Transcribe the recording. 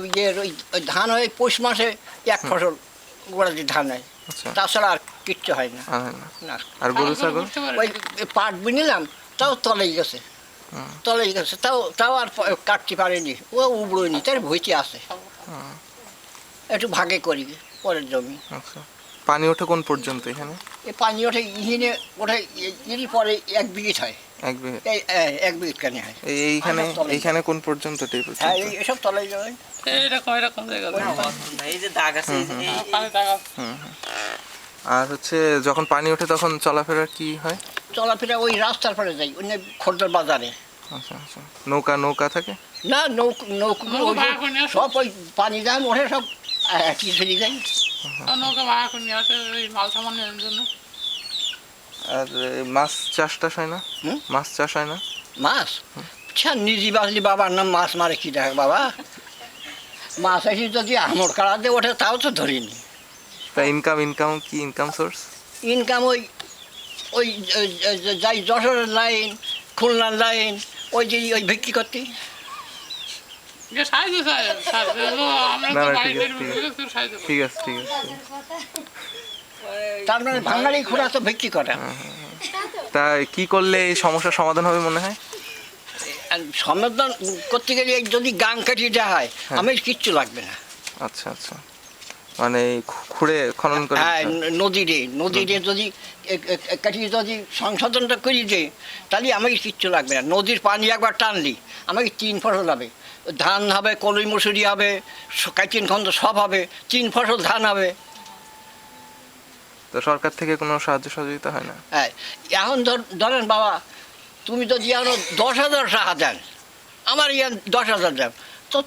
ওই ধান হয় পৌষ মাসে এক ফসল গোড়াতে ধান হয়, আচ্ছা তাছাড়া আর কিচ্ছু হয় না। আর হয় না। না আর গরু ছাগল? ওই পাট বুনিলাম, তাও তলেই গেছে, তলেই গেছে, তাও আর কাটতে পারেনি, ও উবড়োয়নি, তার ভইতে আছে। একটু ভাগে করি পরের জমি। আচ্ছা, পানি ওঠে কোন পর্যন্ত এখানে? এই পানি ওঠে ইহিনে, ওঠে ইনি পরে 1 বিঘিত হয়, এক বিঘে? এই 1 বিঘিত কানে হয়। এইখানে এইখানে কোন পর্যন্ত? হ্যাঁ, এসব তলে যাবে। এরকম এরকম জায়গা এই যে দাগ আছে, এই যে পানি টাকা আর হচ্ছে যখন পানি ওঠে তখন চলাফেরা কি হয়? চলাফেরা ওই রাস্তার পরে যাই, অন্য খোর্দার বাজারে। আচ্ছা আচ্ছা, নৌকা নৌকা থাকে? না, নৌকো ভাড়া করে নিয়ে আসো। সব ওই পানি দাম ওঠে, সব চলে যায়। নৌকা ভাড়া করে নিয়ে আসে ওই মাল সামান নেওয়ার জন্য। আর মাছ চাষ টাস হয় না? হুম? মাছ চাষ হয় না? মাছ নিজে বাজলি বাবার নাম মাছ মারে কি দেখ বাবা, মাছ আসি যদি আমর কাড়াতে ওঠে তাও তো ধরিনি। তা ইনকাম কি, ইনকাম সোর্স? ইনকাম ওই ওই যাই যশোরের লাইন, খুলনার লাইন, ওই যে ওই বিক্রি করতে। যে সাহায্য চাই, সাহায্য হলো আমরা না, তো না, বাড়িতে ঠিক আছে, ঢুকে সাহায্য করি। ঠিক আছে ঠিক আছে। তার মানে বাঙালি খোড়া তো বিক্রি করে। তা কি করলে এই সমস্যার সমাধান হবে মনে হয়? আর সমাধান করতে গেলে এই যদি গাং কাটিয়ে দেওয়া হয়, আমি কিচ্ছু লাগবে না। আচ্ছা আচ্ছা, মানে খুঁড়ে খনন করে হ্যাঁ, দিতে হবে। নদীরে যদি কাটিয়ে যদি সংশোধনটা করি যে, তাহলে আমাকে কিচ্ছু লাগবে না। নদীর পানি একবার টানলি আমাকে 3 ফসল হবে, ধান হবে, কলই মসুরি হবে, কাচিন খন্দ সব হবে, 3 ফসল ধান হবে। তো সরকার থেকে কোনো সাহায্য সহযোগিতা হয় না? হ্যাঁ, এখন ধরেন বাবা, তুমি যদি আরো 10,000 টাকা দেন, আমার ইয়ান 10,000 দেন, তো